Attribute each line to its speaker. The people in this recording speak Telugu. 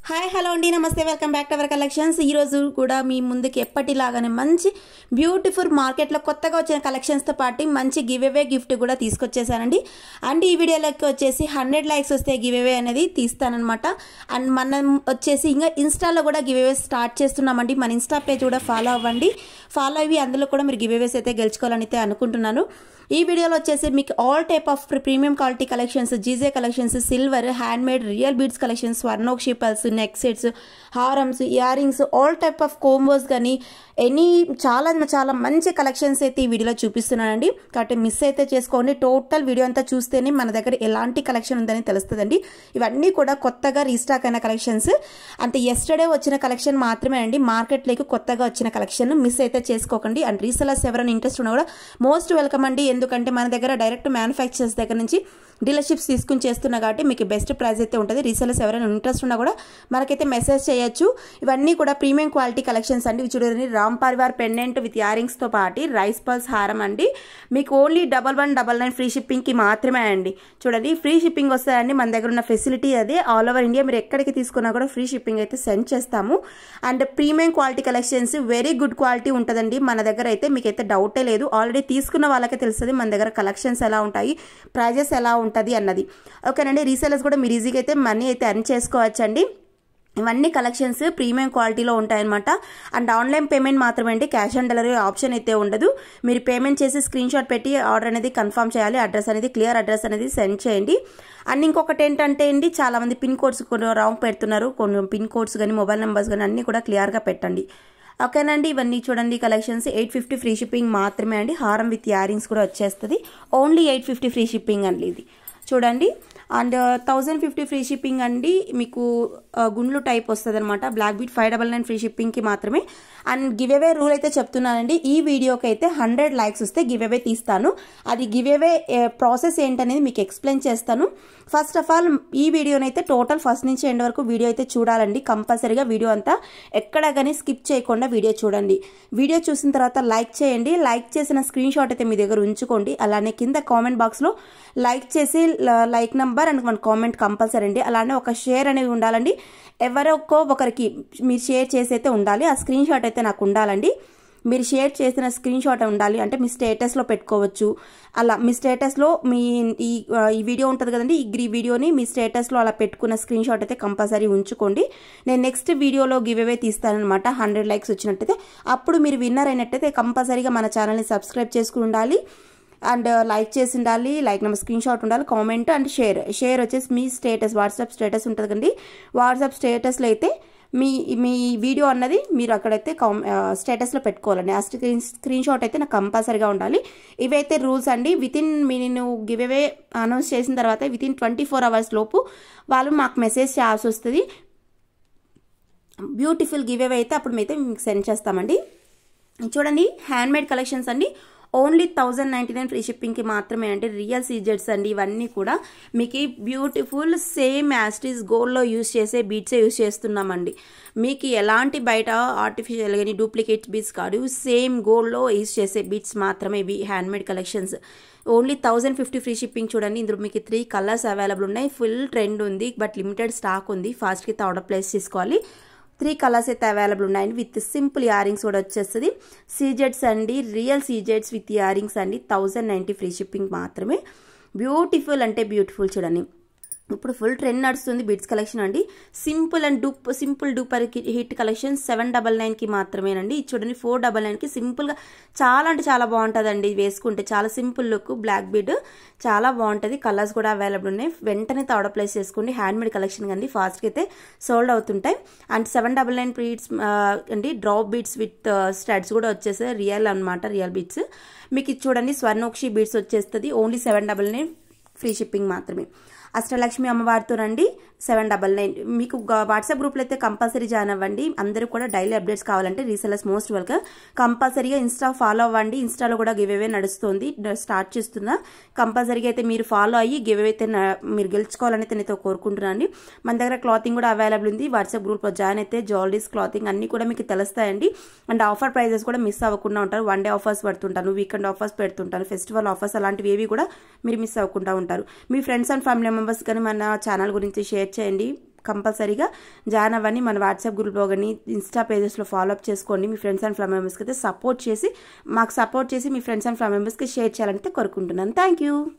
Speaker 1: హాయ్ హలో అండి నమస్తే welcome back to our collections. ఈరోజు కూడా మీ ముందుకి ఎప్పటిలాగానే మంచి బ్యూటిఫుల్ మార్కెట్లో కొత్తగా వచ్చిన కలెక్షన్స్తో పాటు మంచి గివ్ అవే గిఫ్ట్ కూడా తీసుకొచ్చేసానండి. అండ్ ఈ వీడియోలోకి వచ్చేసి 100 లైక్స్ వస్తే గివ్ అవే అనేది తీస్తానమాట. అండ్ మనం వచ్చేసి ఇంకా ఇన్స్టాలో కూడా గివ్ అవే స్టార్ట్ చేస్తున్నామండి. మన ఇన్స్టా పేజ్ కూడా ఫాలో అవ్వండి. ఫాలో అయ్యి అందులో కూడా మీరు గివ్ అవేస్ అయితే గెలుచుకోవాలని అయితే అనుకుంటున్నాను. ఈ వీడియోలో వచ్చేసి మీకు all type of premium quality collections, GJ collections, silver, hand made, real beads collections, Swarnokshi pearls, neck sets, హారమ్స్, ear rings, all type of combos కానీ చాలా మంచి కలెక్షన్స్ అయితే ఈ వీడియోలో చూపిస్తున్నానండి. కాబట్టి మిస్ అయితే చేసుకోండి. టోటల్ వీడియో అంతా చూస్తేనే మన దగ్గర ఎలాంటి కలెక్షన్ ఉందని తెలుస్తుందండి. ఇవన్నీ కూడా కొత్తగా రీస్టాక్ అయిన కలెక్షన్స్. అంటే ఎస్టర్డే వచ్చిన కలెక్షన్ మాత్రమే అండి. మార్కెట్లోకి కొత్తగా వచ్చిన కలెక్షన్ మిస్ అయితే చేసుకోకండి. అండ్ రీసెలర్స్ ఎవరైనా ఇంట్రెస్ట్ ఉన్నా కూడా మోస్ట్ వెల్కమ్ అండి. ఎందుకంటే మన దగ్గర డైరెక్ట్ మ్యానుఫ్యాక్చరర్స్ దగ్గర నుంచి డీలర్షిప్స్ తీసుకుని చేస్తున్నా కాబట్టి మీకు బెస్ట్ ప్రైస్ అయితే ఉంటుంది. రీసెలర్స్ ఎవరైనా ఇంట్రెస్ట్ ఉన్నా కూడా మనకైతే మెసేజ్ చేయొచ్చు. ఇవన్నీ కూడా ప్రీమియం క్వాలిటీ కలెక్షన్స్ అండి. ఇవి చూడండి, రామ్ పరివార్ పెండెంట్ విత్ ఇయరింగ్స్తో పాటు రైస్ పల్స్ హారం అండి. మీకు ఓన్లీ 1199 ఫ్రీ షిప్పింగ్కి మాత్రమే అండి. చూడండి, ఫ్రీ షిప్పింగ్ వస్తాయండి. మన దగ్గర ఉన్న ఫెసిలిటీ అదే. ఆల్ ఓవర్ ఇండియా మీరు ఎక్కడికి తీసుకున్నా కూడా ఫ్రీ షిప్పింగ్ అయితే సెండ్ చేస్తాము. And premium quality collections very good quality ఉంటుందండి మన దగ్గర అయితే. మీకైతే డౌటే లేదు. ఆల్రెడీ తీసుకున్న వాళ్ళకే తెలుస్తుంది మన దగ్గర కలెక్షన్స్ ఎలా ఉంటాయి, ప్రైజెస్ ఎలా ఉంటుంది అన్నది. ఓకేనండి, రీసెలర్స్ కూడా మీరు ఈజీగా అయితే మనీ అయితే ఎర్న్ చేసుకోవచ్చండి. ఇవన్నీ కలెక్షన్స్ ప్రీమియం క్వాలిటీలో ఉంటాయన్నమాట. అండ్ ఆన్లైన్ పేమెంట్ మాత్రమే అండి. క్యాష్ ఆన్ డెలివరీ ఆప్షన్ అయితే ఉండదు. మీరు పేమెంట్ చేసి స్క్రీన్ షాట్ పెట్టి ఆర్డర్ అనేది కన్ఫర్మ్ చేయాలి. అడ్రస్ అనేది క్లియర్ అడ్రస్ అనేది సెండ్ చేయండి. అండ్ ఇంకొకటి ఏంటంటే అండి, చాలా మంది పిన్ కోడ్స్ కొన్ని రాంగ్ పెడుతున్నారు. కొన్ని పిన్ కోడ్స్ కానీ మొబైల్ నెంబర్స్ కానీ అన్నీ కూడా క్లియర్గా పెట్టండి. ఓకేనండి, ఇవన్నీ చూడండి కలెక్షన్స్ 850 ఫ్రీ షిప్పింగ్ మాత్రమే అండి. హారం విత్ ఇయరింగ్స్ కూడా వచ్చేస్తుంది. ఓన్లీ 850 ఫ్రీ షిప్పింగ్ అండి ఇది చూడండి. అండ్ 1050 ఫ్రీ షిప్పింగ్ అండి. మీకు గుండ్లు టైప్ వస్తుంది అనమాట. బ్లాక్ బీట్ 599 ఫ్రీ షిప్పింగ్కి మాత్రమే. అండ్ గివ్ అవే రూల్ అయితే చెప్తున్నానండి. ఈ వీడియోకి అయితే 100 లైక్స్ వస్తే గివ్ అవే తీస్తాను. అది గివ్ అవే ప్రాసెస్ ఏంటనేది మీకు ఎక్స్ప్లెయిన్ చేస్తాను. ఫస్ట్ ఆఫ్ ఆల్ ఈ వీడియోనైతే టోటల్ ఫస్ట్ నుంచి ఎండ్ వరకు వీడియో అయితే చూడాలండి. కంపల్సరీగా వీడియో అంతా ఎక్కడ కానీ స్కిప్ చేయకుండా వీడియో చూడండి. వీడియో చూసిన తర్వాత లైక్ చేయండి. లైక్ చేసిన స్క్రీన్ షాట్ అయితే మీ దగ్గర ఉంచుకోండి. అలానే కింద కామెంట్ బాక్స్లో లైక్ చేసి లైక్ నెంబర్ అండ్ మన కామెంట్ కంపల్సరీ అండి. అలానే ఒక షేర్ అనేది ఉండాలండి. ఎవరికో ఒకరికి మీరు షేర్ చేసి అయితే ఉండాలి. ఆ స్క్రీన్ షాట్ అయితే నాకు ఉండాలండి. మీరు షేర్ చేసిన స్క్రీన్ షాట్ ఉండాలి. అంటే మీ స్టేటస్లో పెట్టుకోవచ్చు. అలా మీ స్టేటస్లో మీ ఈ వీడియో ఉంటుంది కదండి, ఈ వీడియోని మీ స్టేటస్లో అలా పెట్టుకున్న స్క్రీన్ షాట్ అయితే కంపల్సరీ ఉంచుకోండి. నేను నెక్స్ట్ వీడియోలో గివ్ అవే తీస్తానమాట. 100 లైక్స్ వచ్చినట్టయితే అప్పుడు మీరు విన్నర్ అయినట్టయితే కంపల్సరీగా మన ఛానల్ని సబ్స్క్రైబ్ చేసుకుని ఉండాలి. అండ్ లైక్ చేసి ఉండాలి. లైక్ నెంబర్ స్క్రీన్ షాట్ ఉండాలి. కామెంట్ అండ్ షేర్ వచ్చేసి మీ స్టేటస్, వాట్సాప్ స్టేటస్ ఉంటుంది కండి. వాట్సాప్ స్టేటస్లో అయితే మీ వీడియో అన్నది మీరు అక్కడైతే స్టేటస్లో పెట్టుకోవాలండి. ఆ స్క్రీన్ షాట్ అయితే నాకు కంపల్సరీగా ఉండాలి. ఇవైతే రూల్స్ అండి. నేను గివ్ అవే అనౌన్స్ చేసిన తర్వాత వితిన్ 24 అవర్స్ లోపు వాళ్ళు మాకు మెసేజ్ చేయాల్సి వస్తుంది. బ్యూటిఫుల్ గివ్ అవే అయితే అప్పుడు మేమైతే మీకు సెండ్ చేస్తామండి. చూడండి, హ్యాండ్ మేడ్ కలెక్షన్స్ అండి. ఓన్లీ 1099 ఫ్రీ షిప్పింగ్కి మాత్రమే అండి. రియల్ సీజెట్స్ అండి. ఇవన్నీ కూడా మీకు బ్యూటిఫుల్ సేమ్ యాస్టీస్ గోల్డ్లో యూజ్ చేసే బీట్సే యూజ్ చేస్తున్నామండి. మీకు ఎలాంటి బయట ఆర్టిఫిషియల్ కానీ డూప్లికేట్ బీట్స్ కాదు, సేమ్ గోల్డ్లో యూజ్ చేసే బీట్స్ మాత్రమే ఇవి handmade collections. Only 1050 free shipping. చూడండి, ఇందులో మీకు 3 కలర్స్ అవైలబుల్ ఉన్నాయి. ఫుల్ ట్రెండ్ ఉంది, బట్ లిమిటెడ్ స్టాక్ ఉంది. ఫాస్ట్గా అయితే ఆర్డర్ ప్లేస్ చేసుకోవాలి. 3 కలర్స్ అయితే అవైలబుల్ ఉన్నాయండి. విత్ సింపుల్ ఇయరింగ్స్ కూడా వచ్చేస్తుంది. సీజెట్స్ అండి, రియల్ సీజెట్స్ విత్ ఇయరింగ్స్ అండి. 1090 ఫ్రీ షిప్పింగ్ మాత్రమే. బ్యూటిఫుల్ అంటే బ్యూటిఫుల్. చూడండి, ఇప్పుడు ఫుల్ ట్రెండ్ నడుస్తుంది బిడ్స్ కలెక్షన్ అండి. సింపుల్ డూపర్ హిట్ కలెక్షన్ 799కి మాత్రమేనండి. ఇది చూడండి, 499కి సింపుల్గా చాలా అంటే చాలా బాగుంటుందండి. వేసుకుంటే చాలా సింపుల్ లుక్. బ్లాక్ బీడ్ చాలా బాగుంటుంది. కలర్స్ కూడా అవైలబుల్ ఉన్నాయి. వెంటనే ఆర్డర్ ప్లేస్ చేసుకోండి. హ్యాండ్మేడ్ కలెక్షన్ అండి. ఫాస్ట్గా అయితే సోల్డ్ అవుతుంటాయి. అండ్ 799 బీడ్స్ అండి. డ్రాప్ బీడ్స్ విత్ స్టడ్స్ కూడా వచ్చేస్తాయి. రియల్ అనమాట, రియల్ బీడ్స్. మీకు ఇది చూడండి, స్వర్ణోక్షి బీడ్స్ వచ్చేస్తుంది. ఓన్లీ 799 ఫ్రీ షిప్పింగ్ మాత్రమే. అష్టలక్ష్మి అమ్మవారితో రండి 799. మీకు వాట్సాప్ గ్రూప్లో అయితే కంపల్సరీ జాయిన్ అవ్వండి. అందరూ కూడా డైలీ అప్డేట్స్ కావాలంటే రీసెలర్స్ మోస్ట్ వెల్కమ్. కంపల్సరీగా ఇన్స్టా ఫాలో అవ్వండి. ఇన్స్టాలో కూడా గివ్ అవే నడుస్తుంది, స్టార్ట్ చేస్తున్నా. కంపల్సరీగా అయితే మీరు ఫాలో అయ్యి గివ్ అవే అయితే మీరు గెలుచుకోవాలని అయితే నేను కోరుకుంటున్నాను. మన దగ్గర క్లాతింగ్ కూడా అవైలబుల్ ఉంది. వాట్సాప్ గ్రూప్లో జాయిన్ అయితే జ్యువెలరీస్, క్లాతింగ్ అన్ని కూడా మీకు తెలుస్తాయండి. అండ్ ఆఫర్ ప్రైజెస్ కూడా మిస్ అవ్వకుండా ఉంటారు. 1 డే ఆఫర్స్ పెడుతుంటాను, వీకెండ్ ఆఫర్స్ పెడుతుంటాను, ఫెస్టివల్ ఆఫర్స్ అలాంటివి ఏవి కూడా మీరు మిస్ అవ్వకుండా ఉంటారు. మీ ఫ్రెండ్స్ అండ్ ఫ్యామిలీ మెంబర్స్ కానీ మన ఛానల్ గురించి షేర్ చేయండి. కంపల్సరీగా జాయిన్ అవ్వండి. మన వాట్సాప్ గ్రూప్లో కానీ ఇన్స్టా పేజెస్లో ఫాలో అప్ చేసుకోండి. మీ ఫ్రెండ్స్ అండ్ ఫ్యామిలీ మెంబర్స్కి అయితే మాకు సపోర్ట్ చేసి మీ ఫ్రెండ్స్ అండ్ ఫ్యామిలీ మెంబర్స్కి షేర్ చేయాలంటే కోరుకుంటున్నాను. Thank you.